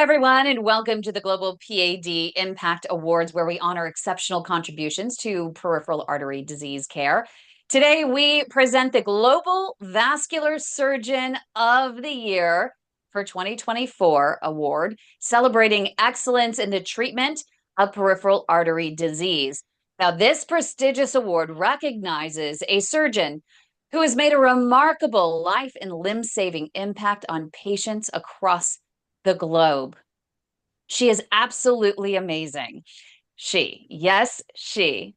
everyone, and welcome to the Global PAD Impact Awards, where we honor exceptional contributions to peripheral artery disease care. Today, we present the Global Vascular Surgeon of the Year for 2024 award, celebrating excellence in the treatment of peripheral artery disease. Now, this prestigious award recognizes a surgeon who has made a remarkable life and limb-saving impact on patients across the globe. She is absolutely amazing. Yes, she.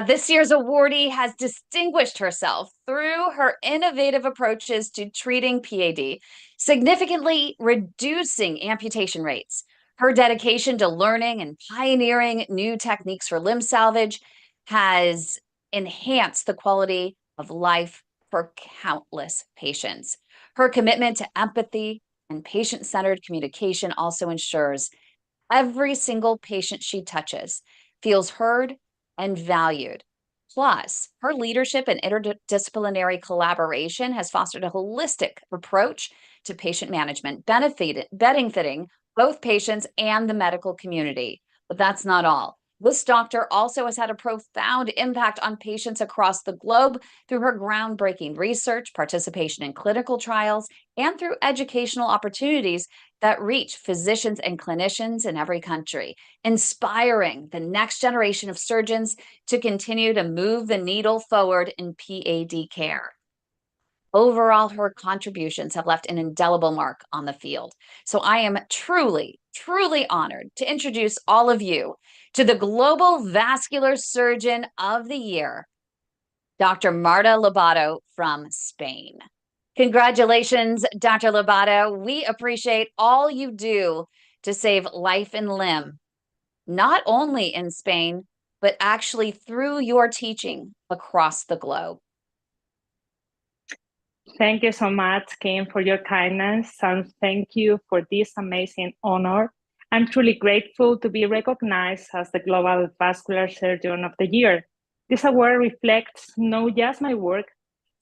This year's awardee has distinguished herself through her innovative approaches to treating PAD, significantly reducing amputation rates. Her dedication to learning and pioneering new techniques for limb salvage has enhanced the quality of life for countless patients. Her commitment to empathy and patient-centered communication also ensures every single patient she touches feels heard and valued. Plus, her leadership and interdisciplinary collaboration has fostered a holistic approach to patient management, benefiting both patients and the medical community. But that's not all. This doctor also has had a profound impact on patients across the globe through her groundbreaking research, participation in clinical trials, and through educational opportunities that reach physicians and clinicians in every country, inspiring the next generation of surgeons to continue to move the needle forward in PAD care. Overall, her contributions have left an indelible mark on the field. So I am truly, truly honored to introduce all of you to the Global Vascular Surgeon of the Year, Dr. Marta Lobato from Spain. Congratulations, Dr. Lobato. We appreciate all you do to save life and limb, not only in Spain, but actually through your teaching across the globe. Thank you so much, Kim, for your kindness, and thank you for this amazing honor. I'm truly grateful to be recognized as the Global Vascular Surgeon of the Year. This award reflects not just my work,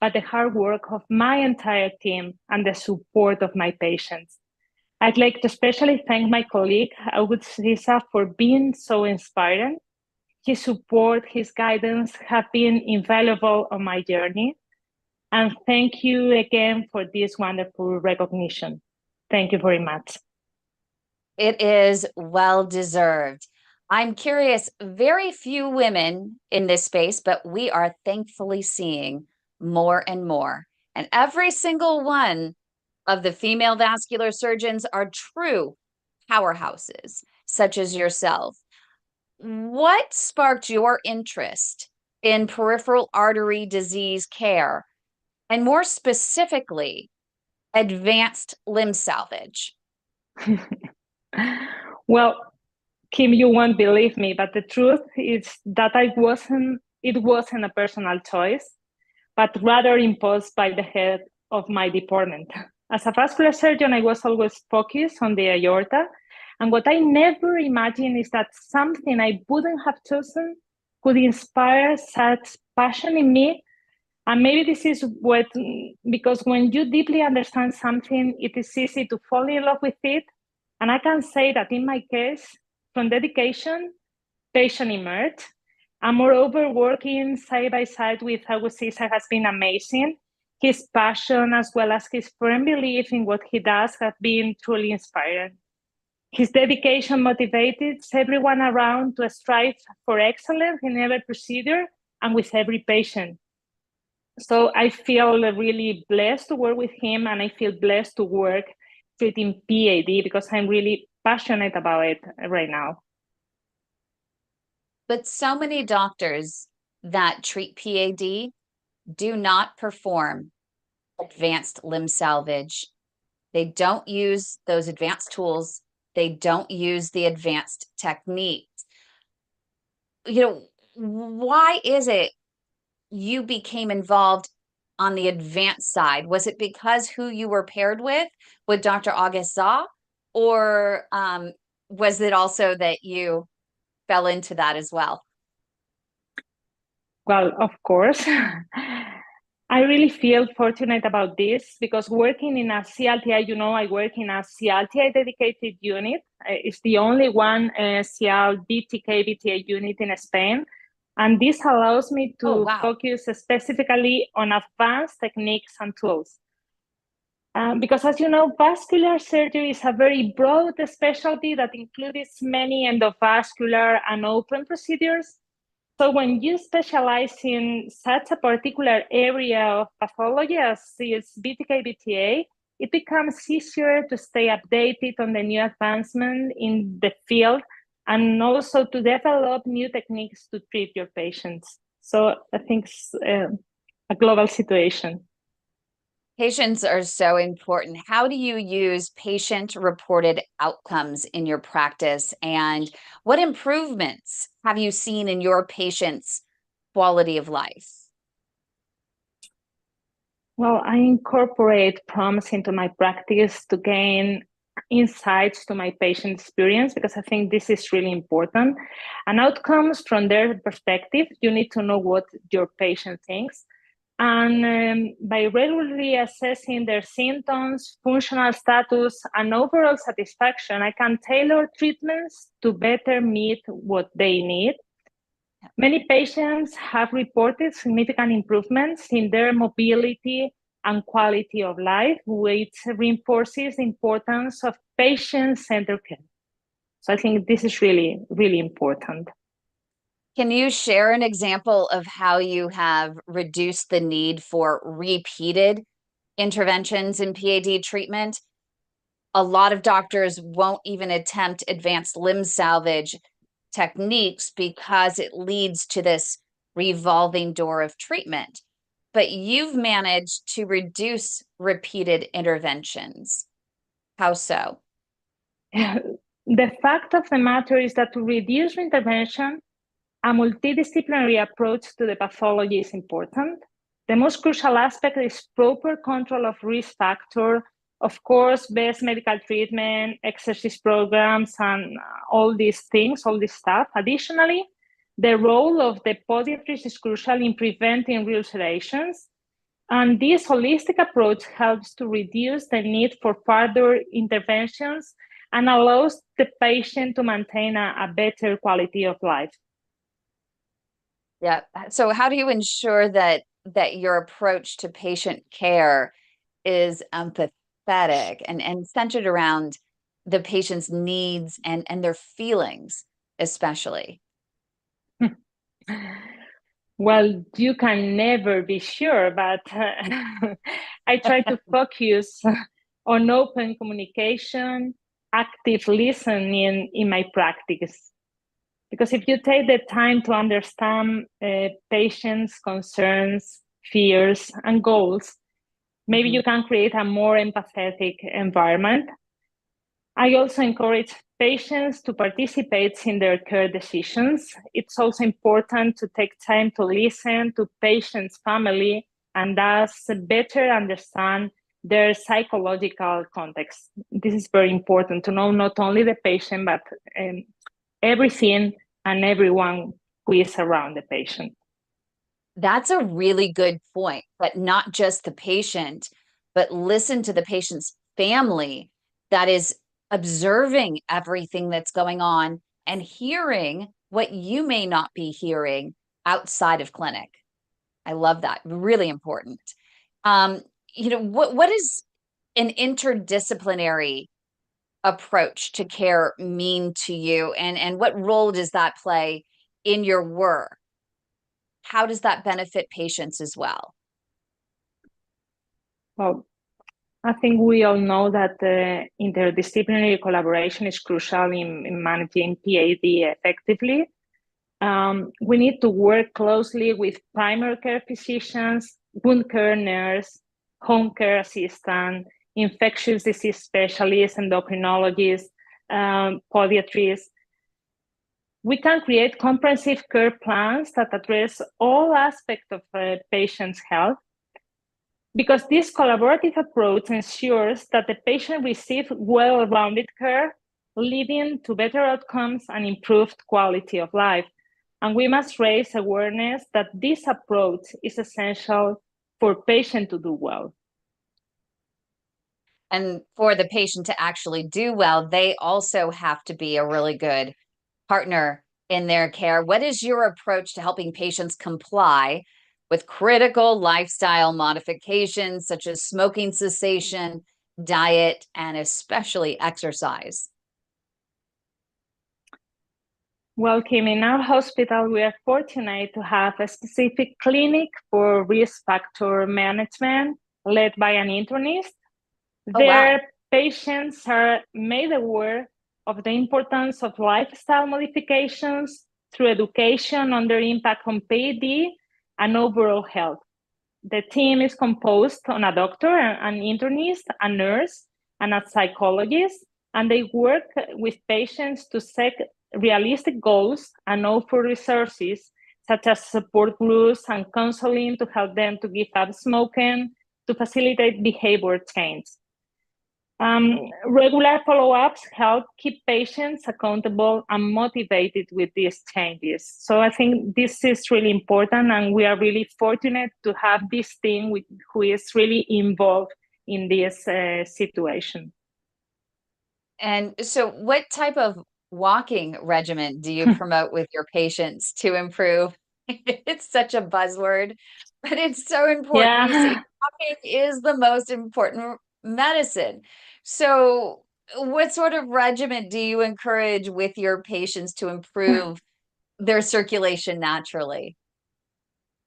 but the hard work of my entire team and the support of my patients. I'd like to especially thank my colleague, Awardees, for being so inspiring. His support, his guidance have been invaluable on my journey. And thank you again for this wonderful recognition. Thank you very much. It is well deserved. I'm curious, very few women in this space, but we are thankfully seeing more and more. And every single one of the female vascular surgeons are true powerhouses, such as yourself. What sparked your interest in peripheral artery disease care, and more specifically, advanced limb salvage? Well, Kim, you won't believe me, but the truth is that it wasn't a personal choice, but rather imposed by the head of my department. As a vascular surgeon, I was always focused on the aorta, and what I never imagined is that something I wouldn't have chosen could inspire such passion in me. And maybe this is because when you deeply understand something, it is easy to fall in love with it. And I can say that in my case, from dedication, passion emerged. And moreover, working side by side with Awardees has been amazing. His passion, as well as his firm belief in what he does, have been truly inspiring. His dedication motivates everyone around to strive for excellence in every procedure and with every patient. So I feel really blessed to work with him, and I feel blessed to work treating PAD because I'm really passionate about it right now. But so many doctors that treat PAD do not perform advanced limb salvage. They don't use those advanced tools. They don't use the advanced techniques. Why is it you became involved on the advanced side? Was it because who you were paired with Dr. Awardees, or was it also that you fell into that as well? Well, of course. I really feel fortunate about this because working in a CLTI, I work in a CLTI dedicated unit. It's the only one CL BTK BTA unit in Spain. And this allows me Oh, to wow. focus specifically on advanced techniques and tools. Because as you know, vascular surgery is a very broad specialty that includes many endovascular and open procedures. So when you specialize in such a particular area of pathology as is BTK-BTA, it becomes easier to stay updated on the new advancement in the field and also to develop new techniques to treat your patients. So I think it's a global situation. Patients are so important. How do you use patient-reported outcomes in your practice, and what improvements have you seen in your patients' quality of life? Well, I incorporate prompts into my practice to gain insights to my patient experience because I think this is really important. And outcomes from their perspective, you need to know what your patient thinks. And by regularly assessing their symptoms, functional status, and overall satisfaction, I can tailor treatments to better meet what they need. Many patients have reported significant improvements in their mobility and quality of life, which reinforces the importance of patient-centered care. So I think this is really, really important. Can you share an example of how you have reduced the need for repeated interventions in PAD treatment? A lot of doctors won't even attempt advanced limb salvage techniques because it leads to this revolving door of treatment. But you've managed to reduce repeated interventions. How so? The fact of the matter is that to reduce intervention, a multidisciplinary approach to the pathology is important. The most crucial aspect is proper control of risk factor, of course, best medical treatment, exercise programs, and all these things, all this stuff. Additionally, the role of the podiatrist is crucial in preventing reulcerations. And this holistic approach helps to reduce the need for further interventions and allows the patient to maintain a better quality of life. Yeah. So how do you ensure that your approach to patient care is empathetic and centered around the patient's needs and their feelings, especially? Well, you can never be sure, but I try to focus on open communication, active listening in my practice. Because if you take the time to understand patients' concerns, fears, and goals, maybe you can create a more empathetic environment. I also encourage patients to participate in their care decisions. It's also important to take time to listen to patients' family and thus better understand their psychological context. This is very important to know not only the patient, but everything and everyone who is around the patient. That's a really good point, but not just the patient, but listen to the patient's family that is observing everything that's going on and hearing what you may not be hearing outside of clinic. I love that. Really important. What is an interdisciplinary approach to care mean to you, and what role does that play in your work? How does that benefit patients as well? Well, I think we all know that interdisciplinary collaboration is crucial in managing PAD effectively. We need to work closely with primary care physicians, wound care nurse, home care assistant, infectious disease specialists, endocrinologists, podiatrists. We can create comprehensive care plans that address all aspects of a patient's health, because this collaborative approach ensures that the patient receives well-rounded care, leading to better outcomes and improved quality of life. And we must raise awareness that this approach is essential for patient to do well. And for the patient to actually do well, they also have to be a really good partner in their care. What is your approach to helping patients comply with critical lifestyle modifications such as smoking cessation, diet, and especially exercise? Well, Kim, in our hospital, we are fortunate to have a specific clinic for risk factor management led by an internist. Oh, wow. Their patients are made aware of the importance of lifestyle modifications through education on their impact on PAD and overall health. The team is composed on a doctor, an internist, a nurse, and a psychologist, and they work with patients to set realistic goals and offer resources such as support groups and counseling to help them to give up smoking, to facilitate behavior change. Regular follow-ups help keep patients accountable and motivated with these changes. So I think this is really important, and we are really fortunate to have this team who is really involved in this situation. And so what type of walking regimen do you promote with your patients to improve? It's such a buzzword, but it's so important. You see, Yeah. walking is the most important medicine. So what sort of regimen do you encourage with your patients to improve their circulation naturally?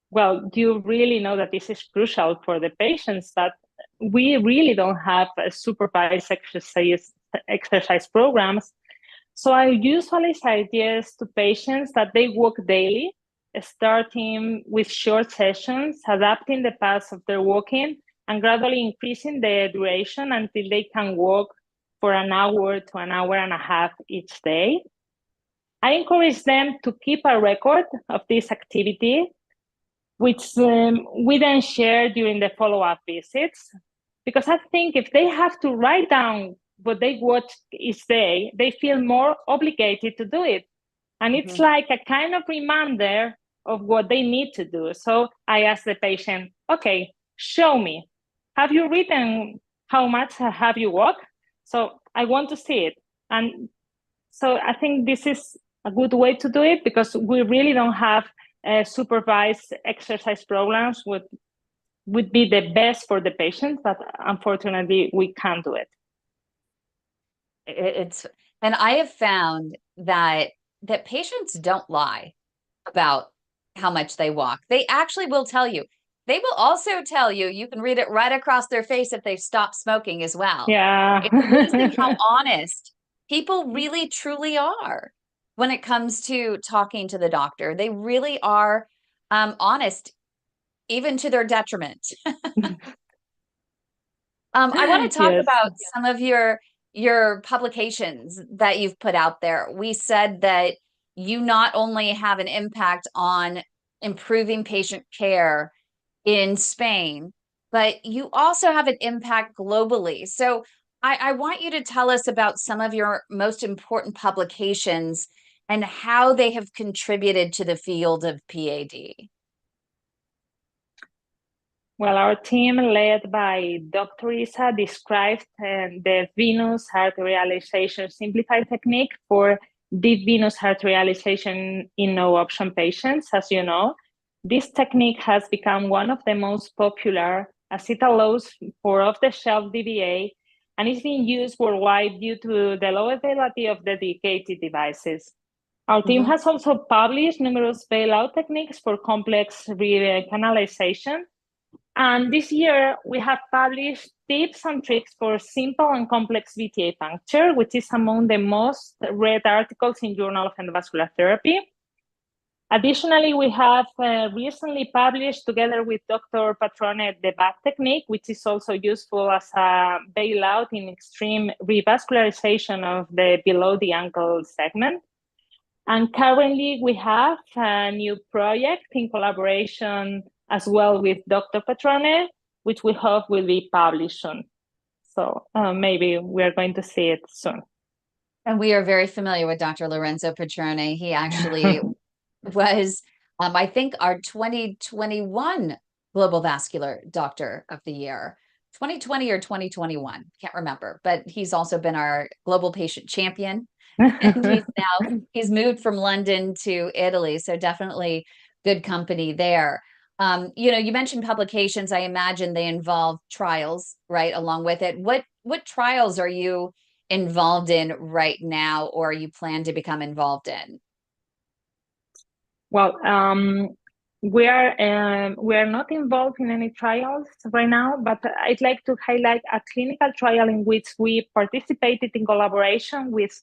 Well, you really know that this is crucial for the patients, but we really don't have a supervised exercise programs. So I usually suggest to patients that they walk daily, starting with short sessions, adapting the pace of their walking, and gradually increasing the duration until they can walk for an hour to an hour and a half each day. I encourage them to keep a record of this activity, which we then share during the follow-up visits. Because I think if they have to write down what they watch each day, they feel more obligated to do it. And it's like a kind of reminder of what they need to do. So I ask the patient, okay, show me. Have you written how much have you walked? So I want to see it. And so I think this is a good way to do it, because we really don't have supervised exercise programs would be the best for the patient, but unfortunately we can't do it. And I have found that patients don't lie about how much they walk. They actually will tell you. They will also tell you, you can read it right across their face if they've stopped smoking as well. Yeah. It's amazing how honest people really truly are when it comes to talking to the doctor. They really are honest, even to their detriment. I want to talk Yes. about some of your publications that you've put out there. We said that you not only have an impact on improving patient care in Spain, but you also have an impact globally. So I want you to tell us about some of your most important publications and how they have contributed to the field of PAD. Well, our team, led by Dr. Isa, described the venous arterialization simplified technique for deep venous arterialization in no option patients. As you know, this technique has become one of the most popular, as it allows for off-the-shelf DVA, and is being used worldwide due to the low availability of dedicated devices. Our team has also published numerous bailout techniques for complex recanalization. And this year, we have published tips and tricks for simple and complex VTA puncture, which is among the most read articles in Journal of Endovascular Therapy. Additionally, we have recently published, together with Dr. Patrone, the BAT technique, which is also useful as a bailout in extreme revascularization of the below the ankle segment. And currently, we have a new project in collaboration as well with Dr. Patrone, which we hope will be published soon. So maybe we are going to see it soon. And we are very familiar with Dr. Lorenzo Petrone. He actually was, I think, our 2021 Global Vascular Doctor of the Year. 2020 or 2021, can't remember, but he's also been our global patient champion. And he's moved from London to Italy, so definitely good company there. You mentioned publications. I imagine they involve trials, right, along with it. What trials are you involved in right now, or you plan to become involved in? Well, we are not involved in any trials right now, but I'd like to highlight a clinical trial in which we participated in collaboration with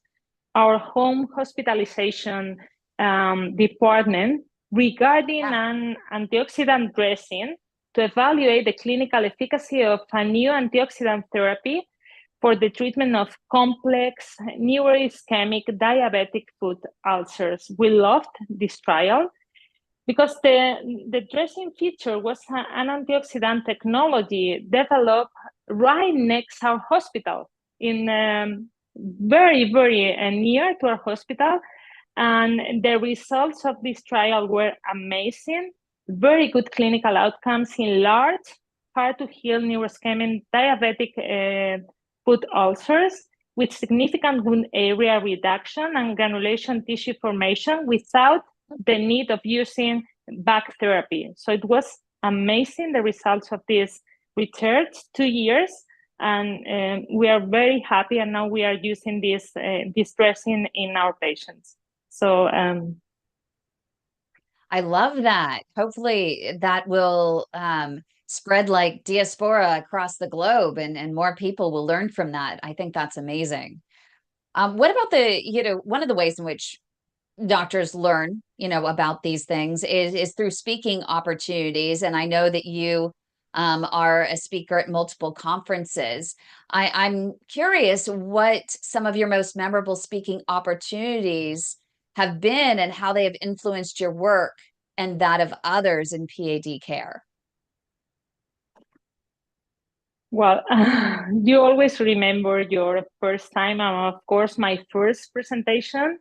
our home hospitalization department regarding an antioxidant dressing to evaluate the clinical efficacy of a new antioxidant therapy for the treatment of complex neuroischemic diabetic foot ulcers. We loved this trial because the dressing feature was an antioxidant technology developed right next to our hospital in very, very near to our hospital. And the results of this trial were amazing, very good clinical outcomes in large, hard to heal neuroischemic diabetic foot ulcers with significant wound area reduction and granulation tissue formation without the need of using back therapy. So it was amazing, the results of this research, 2 years, and we are very happy. And now we are using this dressing in our patients. So I love that. Hopefully that will spread like diaspora across the globe, and more people will learn from that. I think that's amazing. What about one of the ways in which doctors learn, about these things is through speaking opportunities. And I know that you are a speaker at multiple conferences. I'm curious what some of your most memorable speaking opportunities have been and how they have influenced your work and that of others in PAD care. Well, you always remember your first time, and of course, my first presentation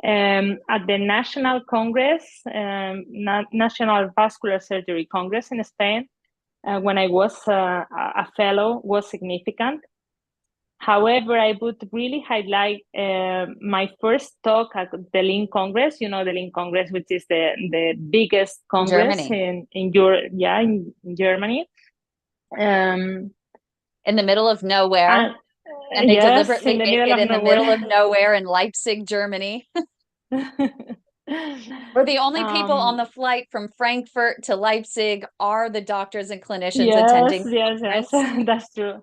at the National Congress, National Vascular Surgery Congress in Spain, when I was a fellow, was significant. However, I would really highlight my first talk at the Limb Congress. The Limb Congress, which is the biggest congress in Germany. In the middle of nowhere. And they deliberately made it in the middle of nowhere in Leipzig, Germany. We're the only people on the flight from Frankfurt to Leipzig are the doctors and clinicians attending. Yes, that's true.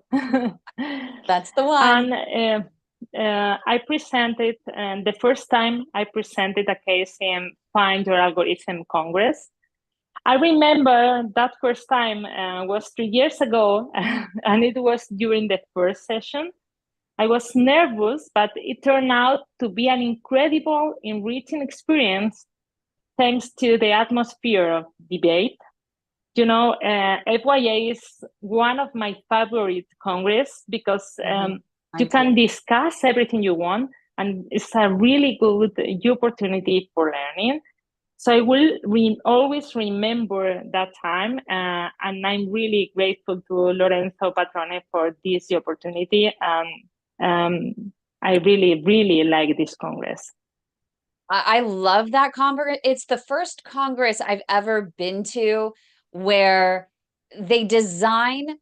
That's the one. And I presented, and the first time I presented a case in Find Your Algorithm Congress. I remember that first time was 3 years ago, and it was during the first session. I was nervous, but it turned out to be an incredible, enriching experience thanks to the atmosphere of debate. FYA is one of my favorite congress because you can discuss everything you want, and it's a really good opportunity for learning. So I will always remember that time, and I'm really grateful to Lorenzo Patrone for this opportunity. I really, really like this Congress. I love that Congress. It's the first Congress I've ever been to where they design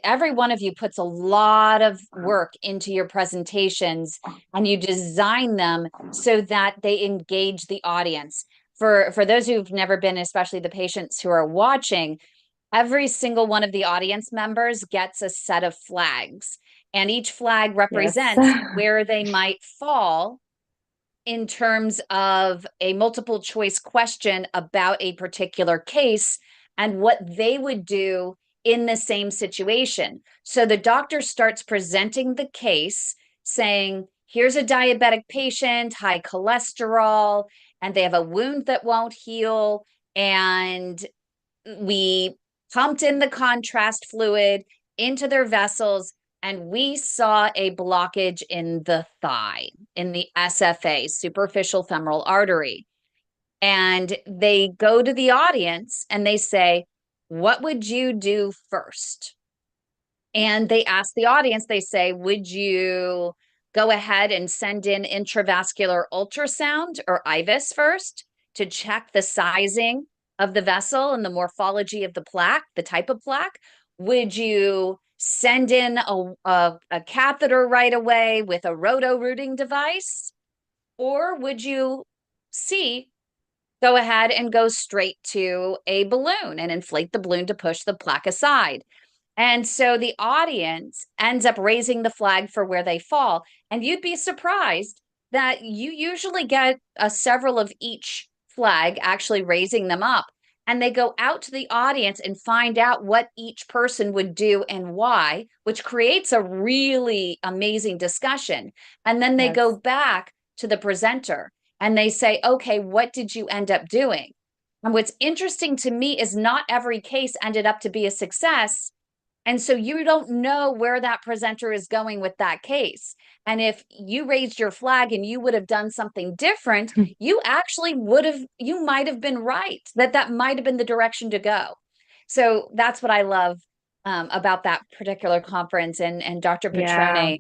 every one of you puts a lot of work into your presentations, and you design them so that they engage the audience. For those who've never been, especially the patients who are watching, every single one of the audience members gets a set of flags, and each flag represents where they might fall in terms of a multiple choice question about a particular case and what they would do in the same situation. So the doctor starts presenting the case saying, here's a diabetic patient, high cholesterol, and they have a wound that won't heal, and we pumped in the contrast fluid into their vessels, and we saw a blockage in the thigh, in the SFA, superficial femoral artery. And they go to the audience and they say, what would you do first? And they ask the audience, they say, would you go ahead and send in intravascular ultrasound or IVUS first to check the sizing of the vessel and the morphology of the plaque, the type of plaque? Would you send in a catheter right away with a roto-rooting device? Or would you go ahead and go straight to a balloon and inflate the balloon to push the plaque aside? And so the audience ends up raising the flag for where they fall. And you'd be surprised that you usually get several of each flag actually raising them up. And they go out to the audience and find out what each person would do and why, which creates a really amazing discussion. And then they go back to the presenter and they say, okay, what did you end up doing? And what's interesting to me is not every case ended up to be a success. And so you don't know where that presenter is going with that case. And if you raised your flag and you would have done something different, you actually you might have been right, that might have been the direction to go. So that's what I love about that particular conference. And Dr. Petrone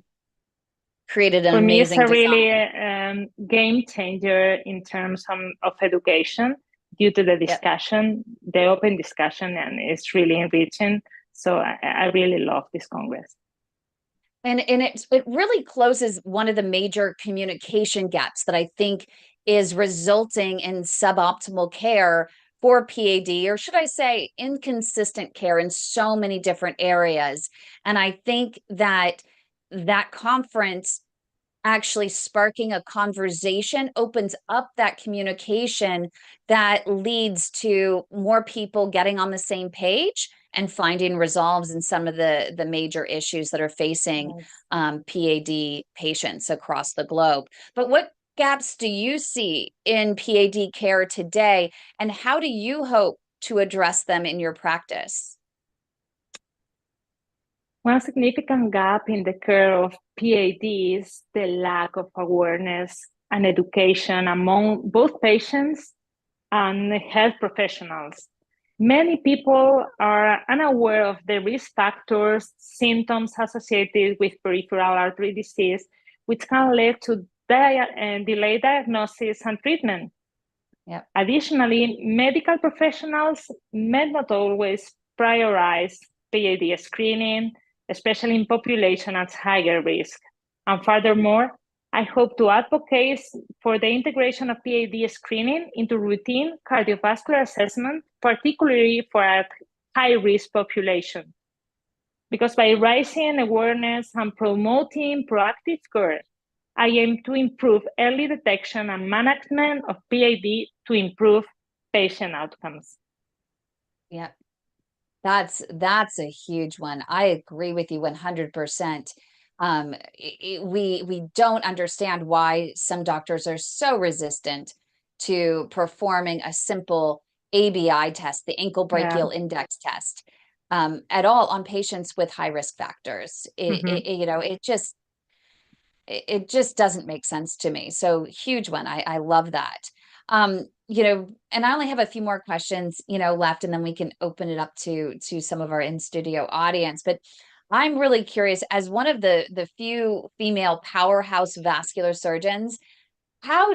created an amazing design. For me, it's a really game changer in terms of education due to the discussion, the open discussion, and it's really enriching. So I really love this Congress. And it really closes one of the major communication gaps that I think is resulting in suboptimal care for PAD, or should I say inconsistent care in so many different areas. And I think that conference actually sparking a conversation opens up that communication that leads to more people getting on the same page and finding resolves in some of the major issues that are facing PAD patients across the globe. But what gaps do you see in PAD care today, and how do you hope to address them in your practice? One significant gap in the care of PAD is the lack of awareness and education among both patients and health professionals. Many people are unaware of the risk factors, symptoms associated with peripheral artery disease, which can lead to delayed diagnosis and treatment. Yep. Additionally, medical professionals may not always prioritize PAD screening, especially in population at higher risk. And furthermore, I hope to advocate for the integration of PAD screening into routine cardiovascular assessment, particularly for a high-risk population. Because by raising awareness and promoting proactive care, I aim to improve early detection and management of PAD to improve patient outcomes. Yeah. That's a huge one. I agree with you 100%. We don't understand why some doctors are so resistant to performing a simple ABI test, the ankle brachial index test, at all on patients with high risk factors. It just doesn't make sense to me. So huge one. I love that. And I only have a few more questions, left, and then we can open it up to some of our in-studio audience. But I'm really curious, as one of the few female powerhouse vascular surgeons, how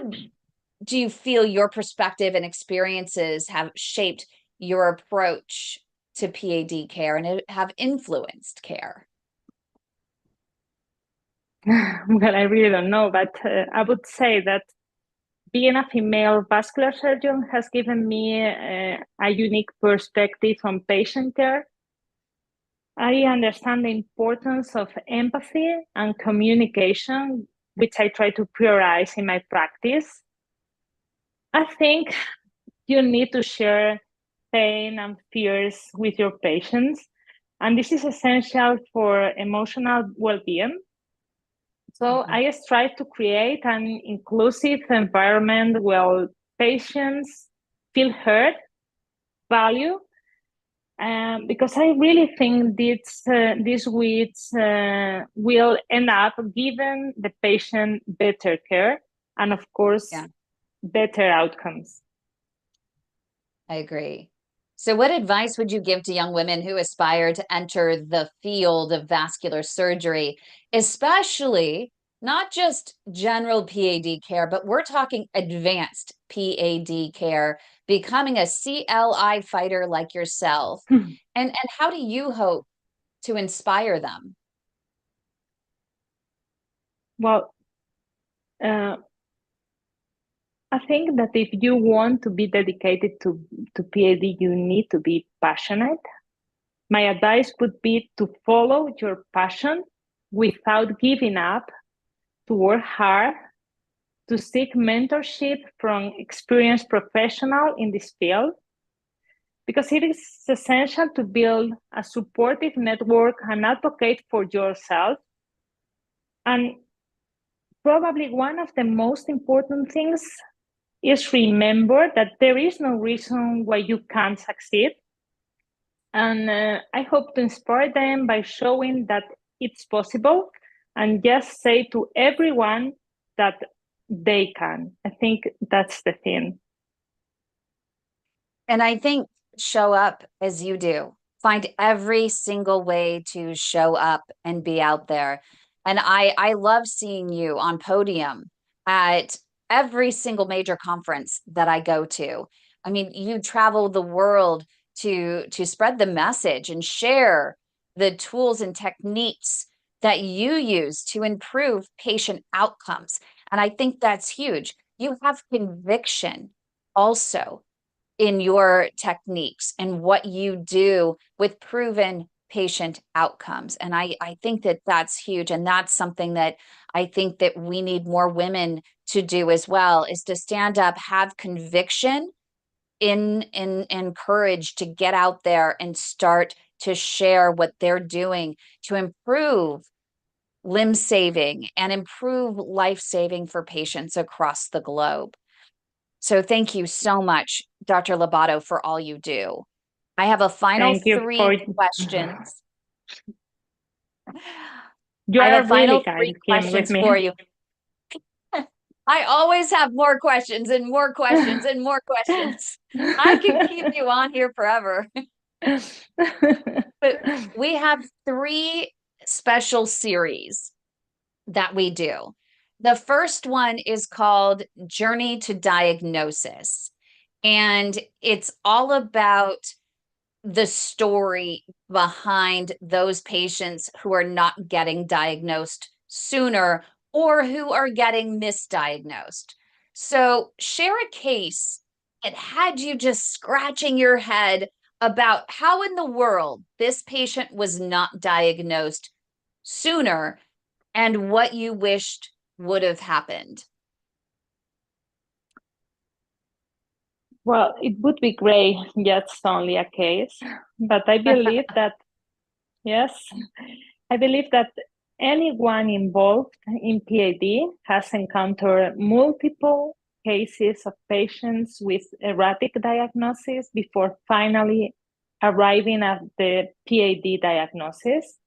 do you feel your perspective and experiences have shaped your approach to PAD care and have influenced care? Well, I really don't know, but I would say that being a female vascular surgeon has given me a unique perspective on patient care. I understand the importance of empathy and communication, which I try to prioritize in my practice. I think you need to share pain and fears with your patients, and this is essential for emotional well-being. So I strive to create an inclusive environment where patients feel heard, valued, because I really think this will end up giving the patient better care and, of course, better outcomes. I agree. So, what advice would you give to young women who aspire to enter the field of vascular surgery, especially not just general PAD care, but we're talking advanced PAD care, becoming a CLI fighter like yourself? And how do you hope to inspire them? Well, I think that if you want to be dedicated to PAD, you need to be passionate. My advice would be to follow your passion without giving up, to work hard, to seek mentorship from experienced professionals in this field, because it is essential to build a supportive network and advocate for yourself. And probably one of the most important things is remember that there is no reason why you can't succeed. And I hope to inspire them by showing that it's possible and just say to everyone that they can. I think that's the thing. And I think show up as you do. Find every single way to show up and be out there. And I love seeing you on podium at every single major conference that I go to. I mean, you travel the world to spread the message and share the tools and techniques that you use to improve patient outcomes. And I think that's huge. You have conviction also in your techniques and what you do with proven patient outcomes. And I think that that's huge. And that's something that I think that we need more women to do as well, is to stand up, have conviction in courage to get out there and start to share what they're doing to improve limb saving and improve life saving for patients across the globe. So thank you so much, Dr. Lobato, for all you do. I have a final Thank you three questions. You I are have a final really three kind, Kim, with questions me. for you. I always have more questions and more questions and more questions. I can keep you on here forever. But we have three special series that we do. The first one is called Journey to Diagnosis. And it's all about the story behind those patients who are not getting diagnosed sooner or who are getting misdiagnosed. So share a case that had you just scratching your head about how in the world this patient was not diagnosed sooner and what you wished would have happened. Well, it would be great, just only a case, but I believe that, yes, I believe that anyone involved in PAD has encountered multiple cases of patients with erratic diagnosis before finally arriving at the PAD diagnosis.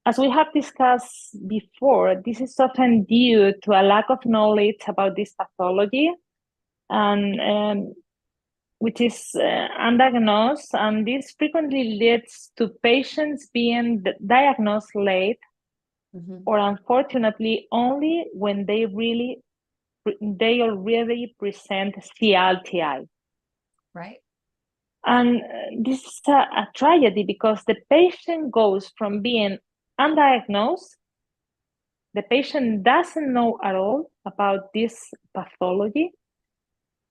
As we have discussed before, this is often due to a lack of knowledge about this pathology, and which is undiagnosed, and this frequently leads to patients being diagnosed late, or unfortunately only when they already present CLTI. Right. And this is a tragedy because the patient goes from being undiagnosed, the patient doesn't know at all about this pathology,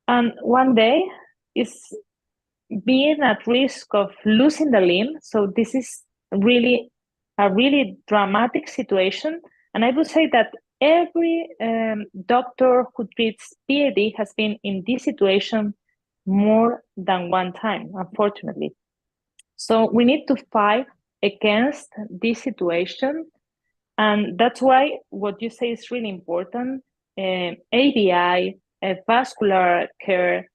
and one day is being at risk of losing the limb. So this is really a really dramatic situation. And I would say that every doctor who treats PAD has been in this situation more than one time, unfortunately. So we need to fight against this situation. And that's why what you say is really important. ABI, vascular care,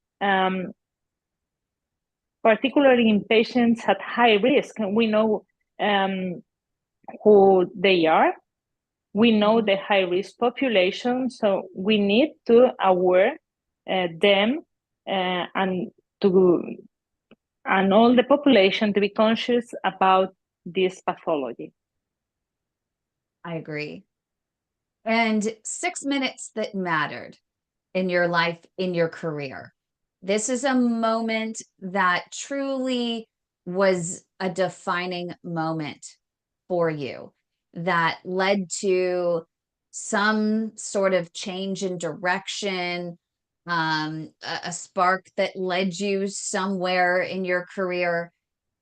particularly in patients at high risk. And we know who they are. We know the high risk population. So we need to aware them and to and all the population to be conscious about this pathology. I agree. And 6 minutes that mattered in your life, in your career. This is a moment that truly was a defining moment for you that led to some sort of change in direction, a spark that led you somewhere in your career.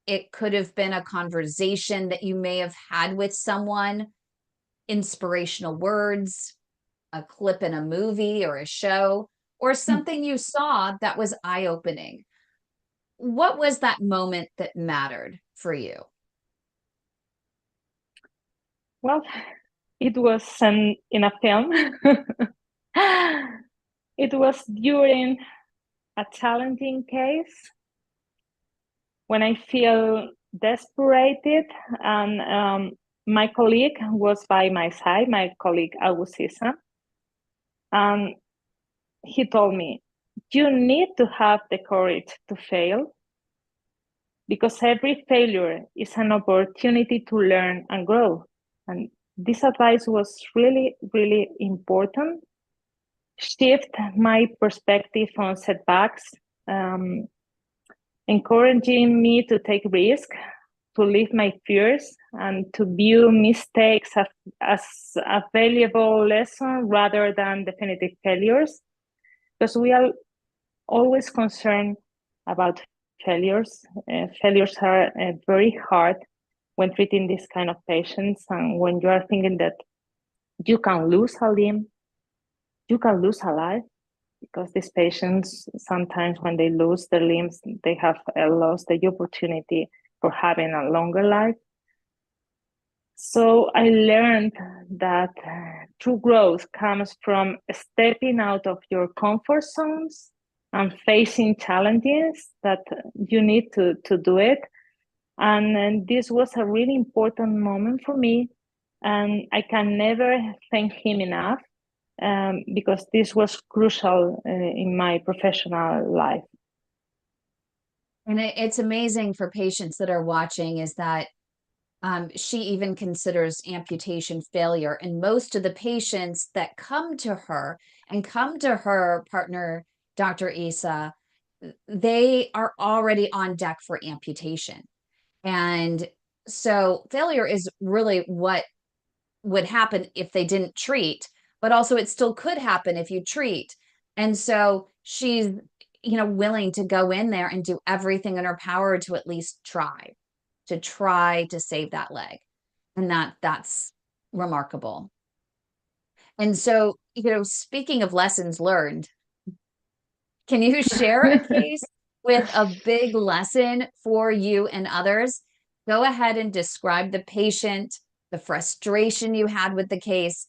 It could have been a conversation that you may have had with someone, inspirational words, a clip in a movie or a show, or something you saw that was eye-opening. What was that moment that mattered for you? Well, it was in a film. It was during a challenging case when I feel desperate, and my colleague was by my side, my colleague Awardees, and he told me, you need to have the courage to fail, because every failure is an opportunity to learn and grow. And this advice was really, really important. Shift my perspective on setbacks, encouraging me to take risk, to live my fears, and to view mistakes as a valuable lesson rather than definitive failures. Because we are always concerned about failures. Failures are very hard when treating this kind of patients, and when you are thinking that you can lose a limb, you can lose a life, because these patients, sometimes when they lose their limbs, they have lost the opportunity for having a longer life. So I learned that true growth comes from stepping out of your comfort zones and facing challenges that you need to do it. And this was a really important moment for me. And I can never thank him enough, because this was crucial in my professional life. And it's amazing for patients that are watching is that she even considers amputation failure. And most of the patients that come to her and come to her partner, Dr. Isa, they are already on deck for amputation. And so failure is really what would happen if they didn't treat, but also it still could happen if you treat. And so she's, willing to go in there and do everything in her power to at least try to save that leg. And that's remarkable. And so, speaking of lessons learned, can you share a case with a big lesson for you and others? Go ahead and describe the patient, the frustration you had with the case,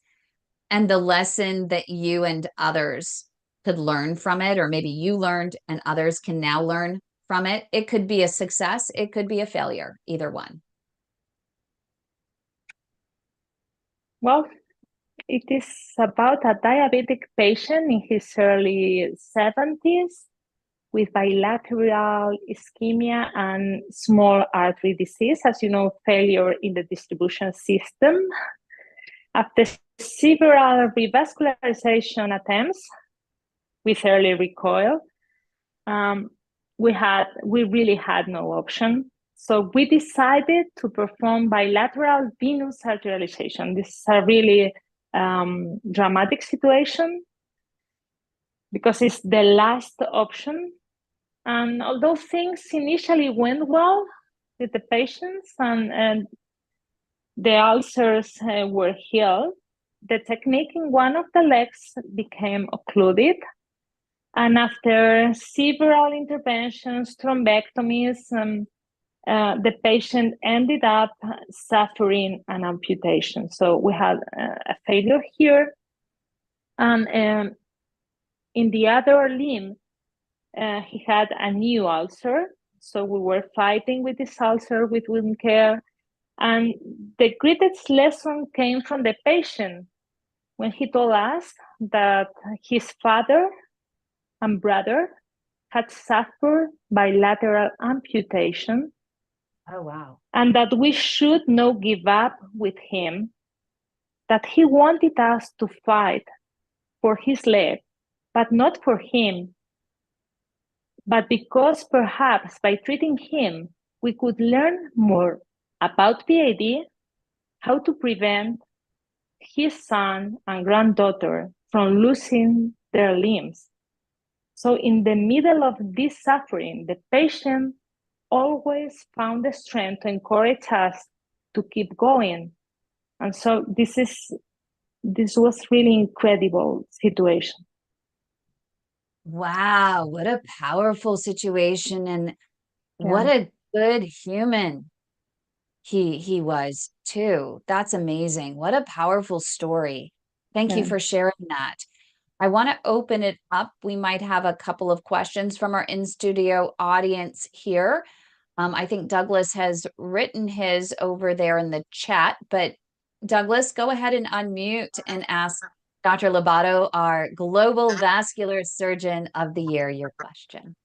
and the lesson that you and others could learn from it, or maybe you learned and others can now learn from it. It could be a success, it could be a failure, either one. Well, it is about a diabetic patient in his early 70s with bilateral ischemia and small artery disease, as you know, failure in the distribution system. After several revascularization attempts with early recoil, we really had no option. So we decided to perform bilateral venous arterialization. This is a really dramatic situation because it's the last option. And although things initially went well with the patients and the ulcers were healed, the technique in one of the legs became occluded. And after several interventions, thrombectomies, the patient ended up suffering an amputation. So we had a failure here. And in the other limb, he had a new ulcer. So we were fighting with this ulcer with wound care. And the greatest lesson came from the patient when he told us that his father and brother had suffered bilateral amputation. Oh, wow. And that we should not give up with him, that he wanted us to fight for his leg, but not for him, but because perhaps by treating him, we could learn more about PAD, how to prevent his son and granddaughter from losing their limbs. So in the middle of this suffering, the patient always found the strength to encourage us to keep going. And so this was really incredible situation. Wow, what a powerful situation, and what Yeah. a good human he was too. That's amazing. What a powerful story. Thank you Yeah. for sharing that. I want to open it up. We might have a couple of questions from our in-studio audience here. I think Douglas has written his over there in the chat, but Douglas, go ahead and unmute and ask Dr. Lobato, our Global Vascular Surgeon of the Year, your question.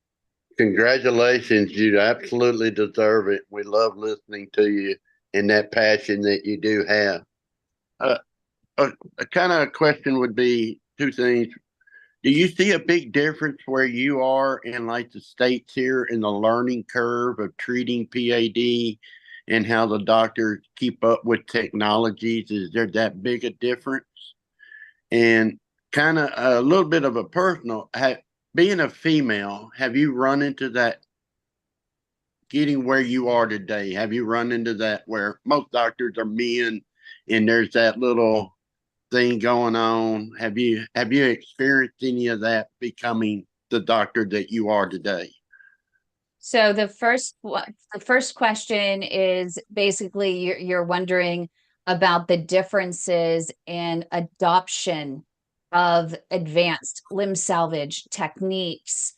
Congratulations. You absolutely deserve it. We love listening to you and that passion that you do have. A kind of question would be two things. Do you see a big difference where you are in like the States here in the learning curve of treating PAD and how the doctors keep up with technologies? Is there that big a difference? And kind of a little bit of a personal, being a female, have you run into that getting where you are today? Have you run into that where most doctors are men and there's that little thing going on? Have you experienced any of that becoming the doctor that you are today? So the first question is basically you're wondering about the differences in adoption of advanced limb salvage techniques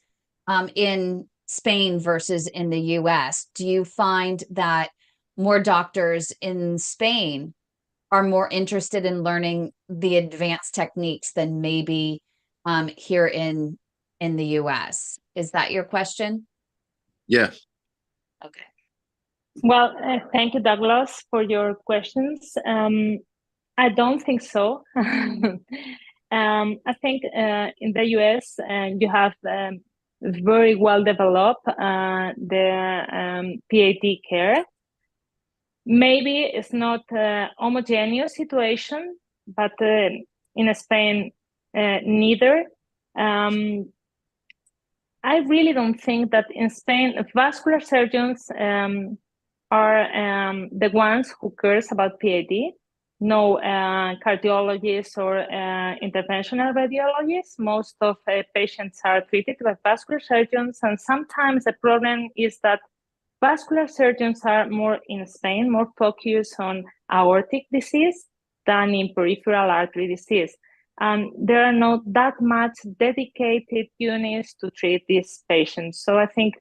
in Spain versus in the US. Do you find that more doctors in Spain are more interested in learning the advanced techniques than maybe here in the US? Is that your question? Yes. Okay. Well, thank you, Douglas, for your questions. I don't think so. I think in the US, you have very well developed the PAD care. Maybe it's not a homogeneous situation, but in Spain, neither. I really don't think that in Spain, vascular surgeons are the ones who cares about PAD. No cardiologists or interventional radiologists. Most of patients are treated by vascular surgeons, and sometimes the problem is that vascular surgeons are more in Spain, more focused on aortic disease than in peripheral artery disease. And there are not that much dedicated units to treat these patients. So I think,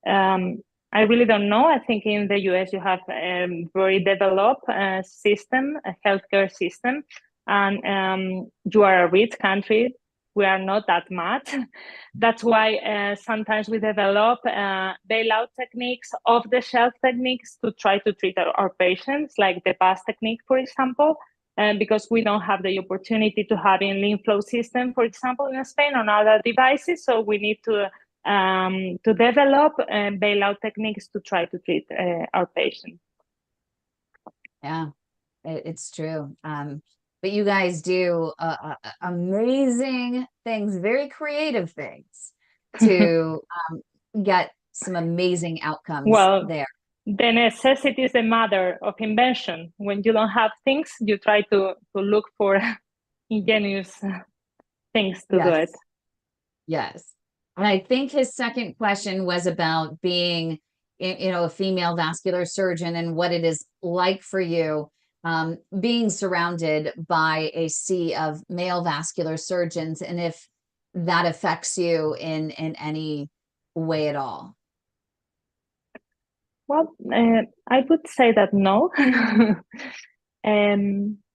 I really don't know. I think in the US you have a very developed system, a healthcare system, and you are a rich country. We are not that much. That's why sometimes we develop bailout techniques, off-the-shelf techniques to try to treat our patients, like the PAS technique, for example. Because we don't have the opportunity to have a lymph flow system, for example, in Spain on other devices. So we need to develop bailout techniques to try to treat our patients. Yeah, it's true. But you guys do amazing things, very creative things to get some amazing outcomes there. The necessity is the mother of invention. When you don't have things, you try to look for ingenious things to do it. Yes. And I think his second question was about being, a female vascular surgeon and what it is like for you being surrounded by a sea of male vascular surgeons, and if that affects you in any way at all. Well, I would say that no. I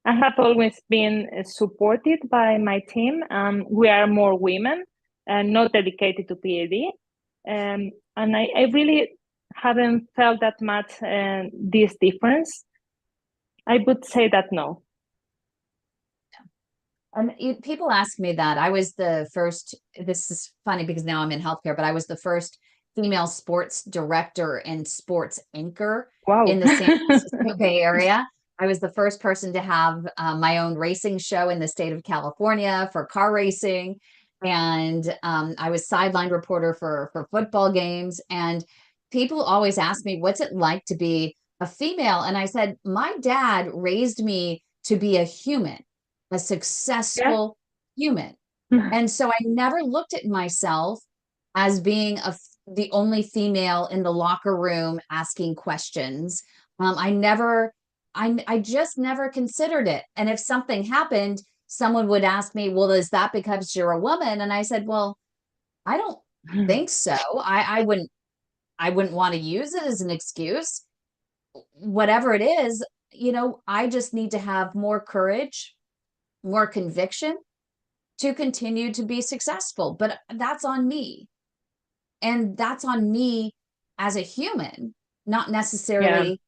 have always been supported by my team. We are more women, not dedicated to PAD. And I really haven't felt that much this difference. I would say that no. People ask me that. I was the first, this is funny because now I'm in healthcare, but I was the first female sports director and sports anchor in the San Francisco Bay Area. I was the first person to have my own racing show in the state of California for car racing. And I was sideline reporter for football games. And people always ask me, what's it like to be a female? And I said, my dad raised me to be a human, a successful human. And so I never looked at myself as being the only female in the locker room asking questions. I just never considered it. And if something happened, someone would ask me, well, is that because you're a woman? And I said, well, I don't think so. I wouldn't want to use it as an excuse. Whatever it is, I just need to have more courage, more conviction to continue to be successful. But that's on me. And that's on me as a human, not necessarily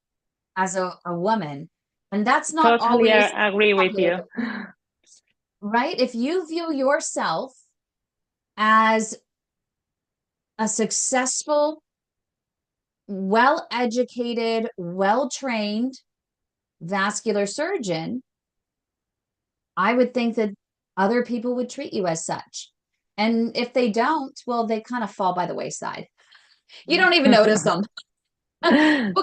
as a woman. And that's not totally always agree with you. Right? If you view yourself as a successful, well-educated, well-trained vascular surgeon, I would think that other people would treat you as such. And if they don't, well, they kind of fall by the wayside. You don't even notice them. Okay.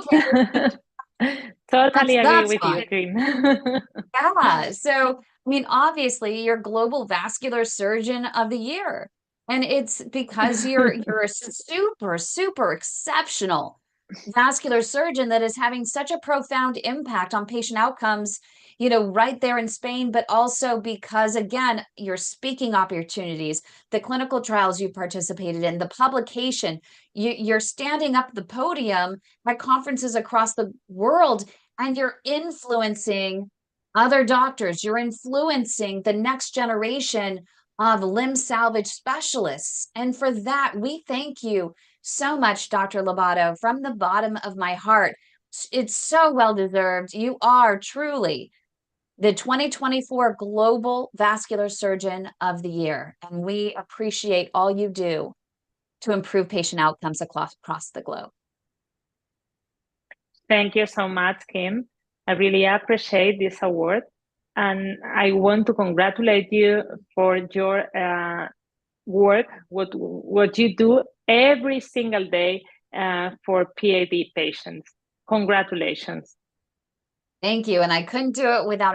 Totally agree with fine. you, Kim. Yeah. So, I mean, obviously, you're Global Vascular Surgeon of the Year. And it's because you're a super, super exceptional vascular surgeon that is having such a profound impact on patient outcomes, right there in Spain, but also because, again, your speaking opportunities, the clinical trials you participated in, the publication, you're standing up the podium at conferences across the world, and you're influencing other doctors. You're influencing the next generation of limb salvage specialists. And for that, we thank you so much, Dr. Lobato, from the bottom of my heart. It's so well deserved. You are truly the 2024 Global Vascular Surgeon of the Year, and we appreciate all you do to improve patient outcomes across the globe. Thank you so much, Kim. I really appreciate this award, and I want to congratulate you for your work, what you do every single day for PAD patients. Congratulations. Thank you, and I couldn't do it without